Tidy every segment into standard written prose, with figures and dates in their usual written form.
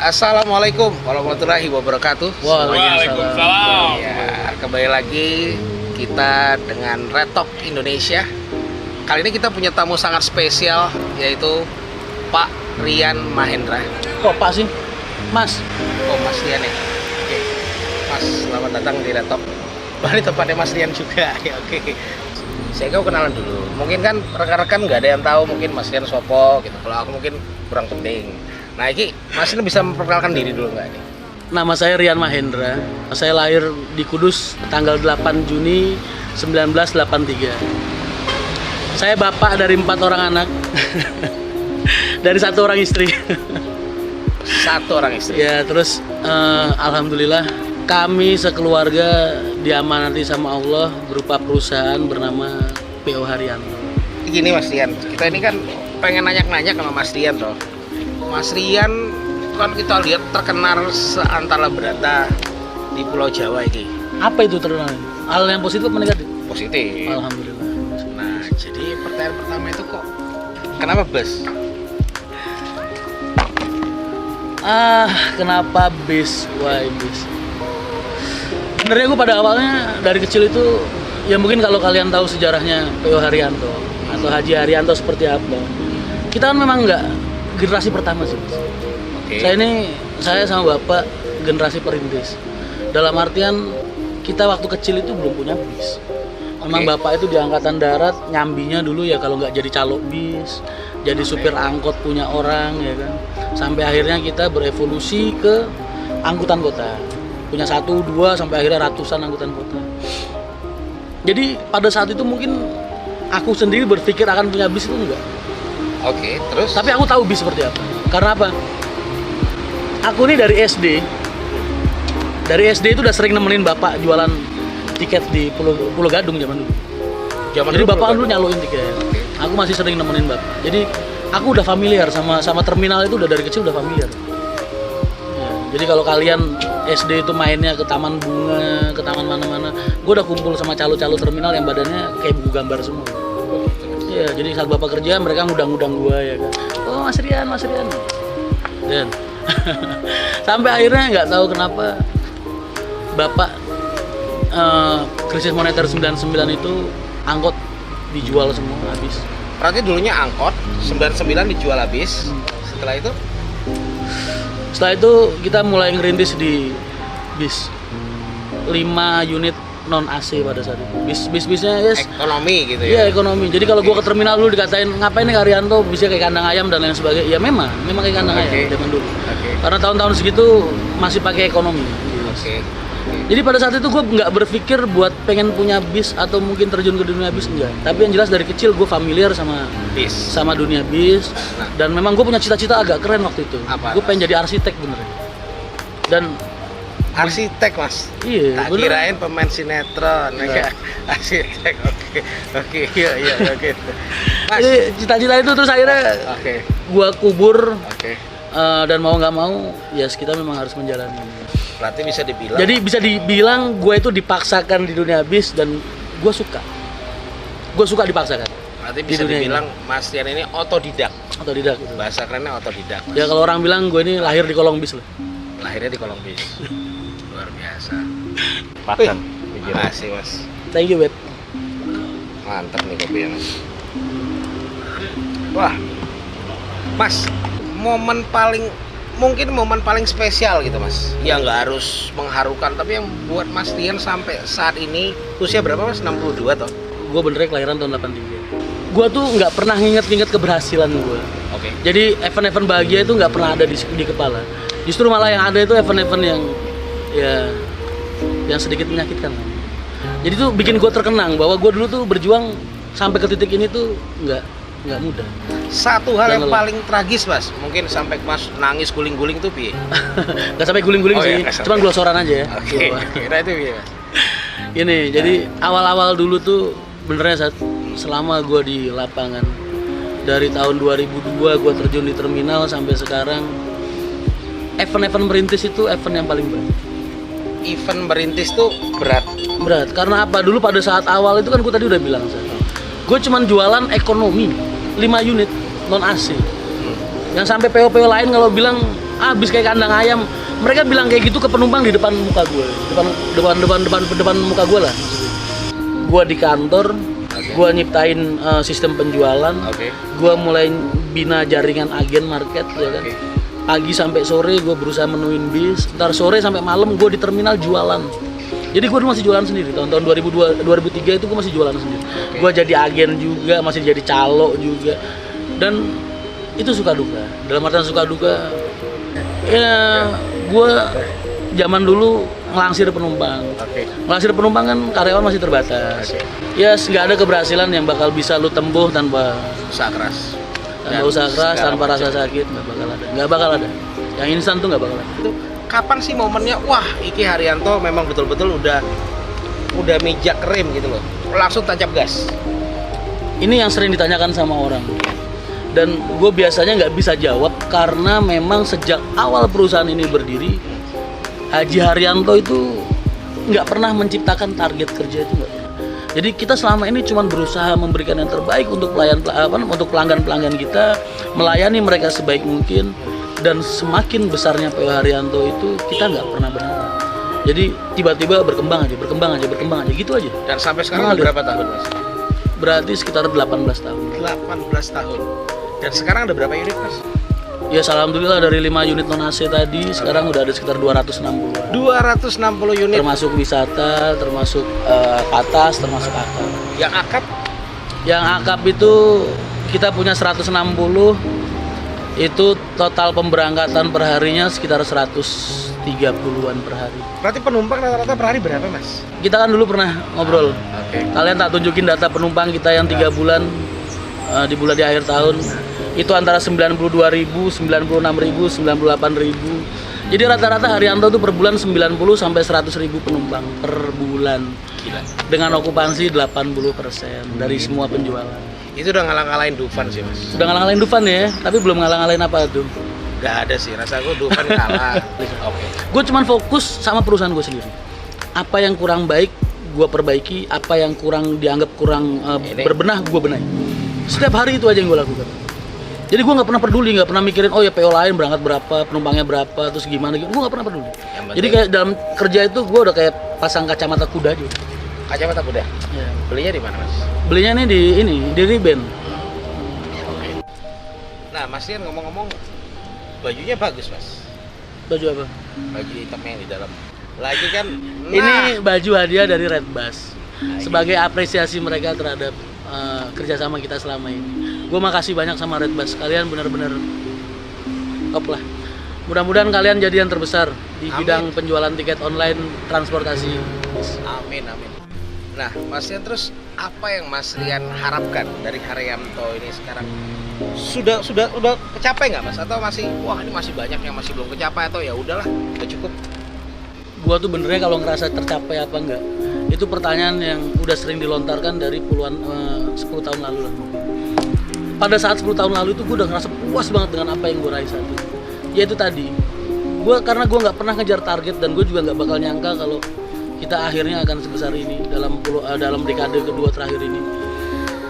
Assalamualaikum warahmatullahi wabarakatuh. Waalaikumsalam. Ya, kembali lagi kita dengan Red Talk Indonesia. Kali ini kita punya tamu sangat spesial, yaitu Pak Rian Mahendra. Kok Pak sih? Mas. Oh, Mas Rian ya. Oke. Mas, selamat datang di Red Talk. Wah, ini tempatnya Mas Rian juga. Ya, oke. Saya kau kenalan dulu. Mungkin kan rekan-rekan nggak ada yang tahu mungkin Mas Rian sopo gitu. Kalau aku mungkin kurang penting. Nah, ini Mas ini bisa memperkenalkan diri dulu nggak nih? Nama saya Rian Mahendra. Saya lahir di Kudus tanggal 8 Juni 1983. Saya bapak dari 4 orang anak. Dari 1 orang istri. 1 orang istri. Ya, terus alhamdulillah kami sekeluarga diamanati sama Allah berupa perusahaan bernama PO Haryanto. Gini Mas Rian, kita ini kan pengen nanya-nanya sama Mas Rian toh. Mas Rian kan kita lihat terkenal seantara berata di Pulau Jawa ini. Apa itu terkenal? Hal yang positif atau negatif? Positif. Alhamdulillah. Nah, jadi pertanyaan pertama itu kok kenapa bus? Kenapa bis? Why bis? Sebenarnya gue pada awalnya dari kecil itu ya mungkin kalau kalian tahu sejarahnya PO Haryanto atau Haji Haryanto seperti apa. Kita kan memang nggak generasi pertama sih. Oke. Saya sama bapak generasi perintis. Dalam artian kita waktu kecil itu belum punya bis. Memang bapak itu di angkatan darat nyambinya dulu ya kalau nggak jadi calo bis, jadi supir angkot punya orang ya kan. Sampai akhirnya kita berevolusi ke angkutan kota. Punya 1, 2 sampai akhirnya ratusan angkutan kota. Jadi pada saat itu mungkin aku sendiri berpikir akan punya bis itu enggak. Oke, terus? Tapi aku tahu bis seperti apa. Karena apa? Aku ini dari SD. Dari SD itu udah sering nemenin bapak jualan tiket di Pulau Gadung zaman dulu. Jadi bapak dulu nyaloin tiket. Aku masih sering nemenin bapak. Jadi aku udah familiar sama terminal itu, udah dari kecil udah familiar. Ya, jadi kalau kalian SD itu mainnya ke taman bunga, ke taman mana-mana, gue udah kumpul sama calo-calo terminal yang badannya kayak buku gambar semua. Ya, jadi saat bapak kerja mereka ngundang-ngundang gua ya kan. Oh Mas Rian. Dan sampai akhirnya nggak tahu kenapa bapak krisis moneter 99 itu angkot dijual semua habis. Berarti dulunya angkot, 99 dijual habis. Setelah itu Kita mulai ngerintis di bis 5 unit non AC pada saat itu. Bisnya yes, ekonomi gitu ya. Iya, ekonomi. Jadi kalau gua ke terminal dulu dikatain ngapain nih Haryanto, bisa kayak kandang ayam dan lain sebagainya. Ya memang kayak kandang ayam zaman dulu. Karena tahun-tahun segitu masih pakai ekonomi. Jadi pada saat itu gue nggak berpikir buat pengen punya bis atau mungkin terjun ke dunia bis, enggak. Tapi yang jelas dari kecil gue familiar sama bis, sama dunia bis. Dan memang gue punya cita-cita agak keren waktu itu. Gue pengen jadi arsitek bener. Dan arsitek Mas? Iya. Tak kirain pemain sinetron. Arsitek. Oke. Iya gitu. Mas. Jadi cita-cita itu terus akhirnya gue kubur. Dan mau nggak mau, ya kita memang harus menjalani. Berarti bisa dibilang. Jadi bisa dibilang gue itu dipaksakan di dunia bis dan gue suka. Gue suka dipaksakan. Berarti bisa dibilang Mas Rian ini otodidak. Otodidak. Gitu. Bahasa kerennya otodidak. Mas. Ya kalau orang bilang gue ini lahir di kolong bis lah. Lahirnya di kolong bis. Luar biasa. Paten. Makasih Mas. Thank you Beb. Mantap nih kopinya Mas. Wah, Mas, momen paling spesial gitu Mas, yang nggak harus mengharukan tapi yang buat Mas Rian sampai saat ini usia berapa Mas? 62 toh? Gue benernya kelahiran tahun 83. Gue tuh nggak pernah nginget keberhasilan gue. Jadi event-event bahagia itu nggak pernah ada di kepala. Justru malah yang ada itu event-event yang sedikit menyakitkan. Jadi tuh bikin gue terkenang bahwa gue dulu tuh berjuang sampai ke titik ini tuh nggak mudah. Satu hal yang paling tragis Mas, mungkin sampai Mas nangis guling-guling tuh piye? Gak sampai guling-guling sih, cuman glosoran aja ya. Kira itu piye Mas? Ini jadi awal-awal dulu tuh benernya selama gue di lapangan dari tahun 2002 gue terjun di terminal sampai sekarang, event-event merintis itu event yang paling berat. Event merintis tuh berat karena apa? Dulu pada saat awal itu kan gue tadi udah bilang gue cuman jualan ekonomi 5 unit non AC. Yang sampai PO-PO lain kalau bilang habis kayak kandang ayam. Mereka bilang kayak gitu ke penumpang di depan muka gue, depan muka gue lah. Gue di kantor, gue nyiptain sistem penjualan, gue mulai bina jaringan agen market, ya kan. Pagi sampai sore gue berusaha menuin bis, ntar sore sampai malam gue di terminal jualan. Jadi gue dulu masih jualan sendiri, tahun 2003 itu gue masih jualan sendiri. Gue jadi agen juga, masih jadi calo juga. Dan itu suka duka, dalam artian suka duka. Ya, gue zaman dulu ngelangsir penumpang. Ngelangsir penumpang kan karyawan masih terbatas. Ya, nggak ada keberhasilan yang bakal bisa lu tempuh tanpa usaha keras. Tanpa usaha keras, tanpa rasa sakit, nggak bakal ada. Yang instan tuh nggak bakal ada. Itu kapan sih momennya? Wah, Iki Haryanto memang betul-betul udah mijak rem gitu loh. Langsung tancap gas. Ini yang sering ditanyakan sama orang. Dan gue biasanya nggak bisa jawab karena memang sejak awal perusahaan ini berdiri, Haji Haryanto itu nggak pernah menciptakan target kerja itu nggak. Jadi kita selama ini cuma berusaha memberikan yang terbaik untuk pelanggan-pelanggan kita, melayani mereka sebaik mungkin, dan semakin besarnya PO Haryanto itu kita nggak pernah berharap. Jadi tiba-tiba berkembang aja gitu aja. Dan sampai sekarang berapa tahun, Mas? Berarti sekitar 18 tahun. 18 tahun. Dan sekarang ada berapa unit, Mas? Ya, alhamdulillah dari 5 unit non AC tadi sekarang udah ada sekitar 260. 260 unit. Termasuk wisata, termasuk atas, termasuk akap. Yang akap? Yang akap itu kita punya 160. Itu total pemberangkatan perharinya sekitar 130-an per hari. Berarti penumpang rata-rata per hari berapa, Mas? Kita kan dulu pernah ngobrol. Kalian tak tunjukin data penumpang kita yang 3 bulan di akhir tahun. Itu antara 92.000, 96.000, 98.000. Jadi rata-rata Haryanto tuh per bulan 90 sampai 100.000 penumpang per bulan. Gila. Dengan okupansi 80% dari semua penjualan. Itu udah ngalah-ngalahin Dufan sih, Mas. Udah ngalah-ngalahin Dufan ya, tapi belum ngalah-ngalahin apa tuh? Gak ada sih, rasa gue Dufan kalah. Gue cuman fokus sama perusahaan gue sendiri. Apa yang kurang baik, gue perbaiki. Apa yang dianggap kurang berbenah, gue benahi. Setiap hari itu aja yang gue lakukan. Jadi gue nggak pernah peduli, nggak pernah mikirin oh ya PO lain berangkat berapa, penumpangnya berapa, terus gimana gitu. Gue nggak pernah peduli. Jadi kayak dalam kerja itu gue udah kayak pasang kacamata kuda aja. Kacamata kuda? Ya. Belinya di mana, Mas? Belinya nih di Riben. Nah, Mas Rian ngomong-ngomong, bajunya bagus, Mas. Baju apa? Baju hitamnya yang di dalam. Lagi kan. Ini baju hadiah dari Redbus sebagai apresiasi mereka terhadap kerjasama kita selama ini. Gue makasih banyak sama Redbus, kalian benar-benar top lah. Mudah-mudahan kalian jadi yang terbesar di bidang penjualan tiket online transportasi. Amin. Nah, Mas Rian, terus apa yang Mas Rian harapkan dari Haryanto ini sekarang? Sudah kecapai nggak, Mas? Atau masih ini masih banyak yang masih belum kecapai, atau ya udahlah, udah cukup? Gua tuh benernya kalau ngerasa tercapai apa enggak, itu pertanyaan yang udah sering dilontarkan dari 10 tahun lalu lah. Pada saat 10 tahun lalu itu gue udah ngerasa puas banget dengan apa yang gue raih saat itu. Yaitu tadi, karena gue nggak pernah ngejar target dan gue juga nggak bakal nyangka kalau kita akhirnya akan sebesar ini dalam dekade kedua terakhir ini.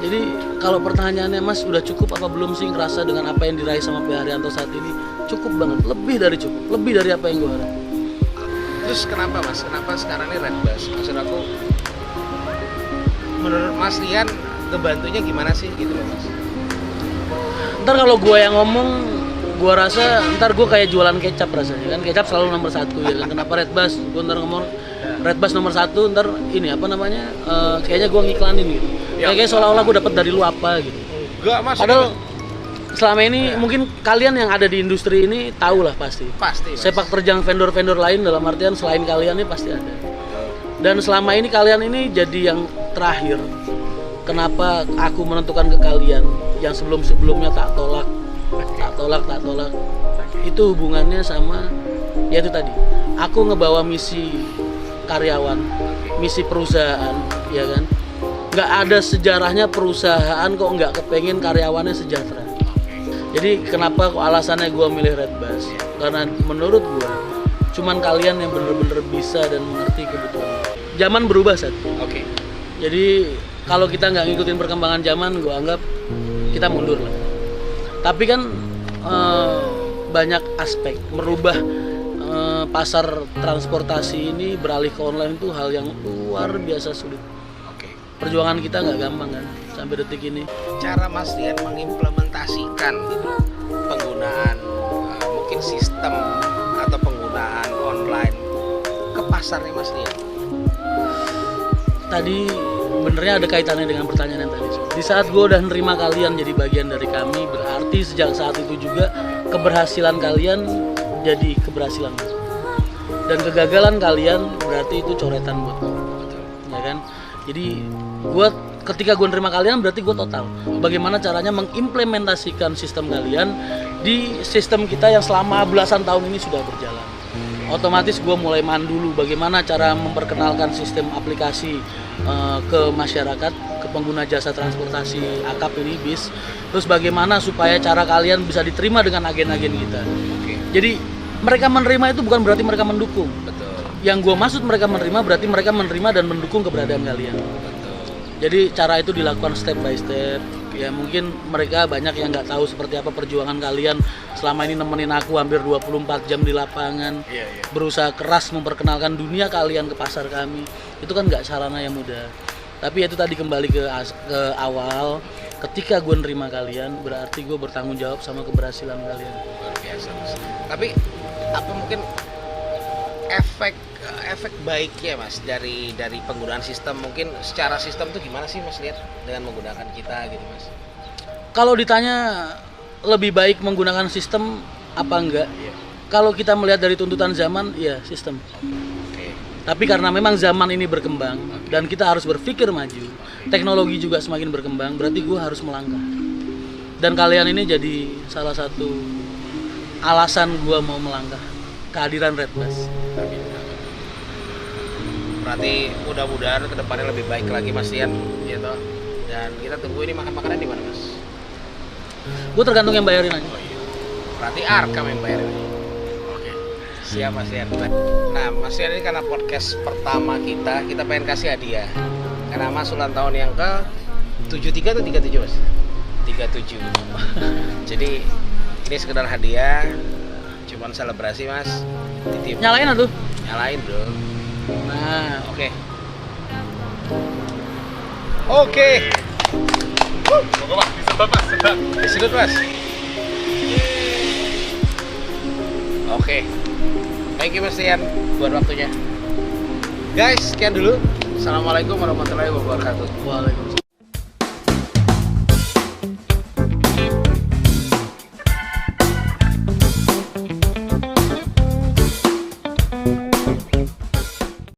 Jadi kalau pertanyaannya, Mas, udah cukup apa belum sih ngerasa dengan apa yang diraih sama Pak Haryanto saat ini? Cukup banget, lebih dari cukup, lebih dari apa yang gue harap. Terus kenapa, Mas? Kenapa sekarang ini Redbus? Maksud aku, menurut Mas Rian, kebantunya gimana sih gitu loh, Mas? Ntar kalau gue yang ngomong, gue rasa ntar gue kayak jualan kecap rasanya kan. Kecap selalu nomor 1 ya kan. Kenapa Redbus? Gue ntar ngomong Redbus nomor 1, ntar ini apa namanya, kayaknya gue ngiklanin gitu ya, kayak seolah-olah gue dapat dari lu apa gitu. Enggak, Mas. Padahal selama ini mungkin kalian yang ada di industri ini tahu lah pasti, Mas. sepak terjang vendor-vendor lain dalam artian selain kalian ini pasti ada. Dan selama ini kalian ini jadi yang terakhir. Kenapa aku menentukan ke kalian yang sebelum-sebelumnya tak tolak. Itu hubungannya sama ya itu tadi. Aku ngebawa misi karyawan, misi perusahaan, ya kan? Nggak ada sejarahnya perusahaan kok nggak kepengen karyawannya sejahtera. Jadi kenapa kok alasannya gue milih Redbus? Karena menurut gue, cuman kalian yang bener-bener bisa dan mengerti kebutuhan. Zaman berubah, Seth. Jadi kalau kita nggak ngikutin perkembangan zaman, gue anggap kita mundur lah. Tapi kan banyak aspek. Merubah pasar transportasi ini beralih ke online itu hal yang luar biasa sulit. Oke. Perjuangan kita nggak gampang kan sampai detik ini. Cara Mas Dian mengimplementasikan penggunaan mungkin sistem atau penggunaan online ke pasarnya Mas Dian. Tadi benernya ada kaitannya dengan pertanyaan yang tadi. Di saat gue udah nerima kalian jadi bagian dari kami, berarti sejak saat itu juga keberhasilan kalian jadi keberhasilan, dan kegagalan kalian berarti itu coretan buat gue, ya kan? Jadi ketika gue nerima kalian berarti gue total bagaimana caranya mengimplementasikan sistem kalian di sistem kita yang selama belasan tahun ini sudah berjalan. Otomatis gue mulai mandulu bagaimana cara memperkenalkan sistem aplikasi ke masyarakat, ke pengguna jasa transportasi akap ini bis. Terus bagaimana supaya cara kalian bisa diterima dengan agen-agen kita. Jadi mereka menerima itu bukan berarti mereka mendukung. Betul. Yang gue maksud mereka menerima berarti mereka menerima dan mendukung keberadaan kalian. Betul. Jadi cara itu dilakukan step by step. Ya mungkin mereka banyak yang nggak tahu seperti apa perjuangan kalian selama ini nemenin aku hampir 24 jam di lapangan. Berusaha keras memperkenalkan dunia kalian ke pasar kami. Itu kan nggak sarana yang mudah. Tapi itu tadi kembali ke awal. Ketika gue nerima kalian berarti gue bertanggung jawab sama keberhasilan kalian. Luar biasa Mas. Tapi apa mungkin efek baiknya Mas dari penggunaan sistem, mungkin secara sistem tuh gimana sih Mas lihat dengan menggunakan kita gitu Mas? Kalau ditanya lebih baik menggunakan sistem apa enggak? Kalau kita melihat dari tuntutan zaman, ya sistem. Tapi karena memang zaman ini berkembang dan kita harus berpikir maju, teknologi juga semakin berkembang, berarti gue harus melangkah. Dan kalian ini jadi salah satu alasan gue mau melangkah, kehadiran Redbus. Berarti mudah-mudahan kedepannya lebih baik lagi Mas Dian, gitu. Dan kita tunggu ini makan-makanan di mana Mas? Gue tergantung yang bayarin aja. Berarti Arkam yang bayarin. Oke. Siap Mas Dian. Nah Mas Dian ini karena podcast pertama kita pengen kasih hadiah. Karena Mas ulang tahun yang ke 73 atau 37 Mas? 37. Jadi ini sekedar hadiah, cuman selebrasi Mas. Titip. Nyalain atuh. Nyalain bro. Nah, Oke. Oke. Disedot Mas. Oke. Thank you Mas Dian buat waktunya. Guys, sekian dulu. Assalamualaikum warahmatullahi wabarakatuh. Waalaikumsalam.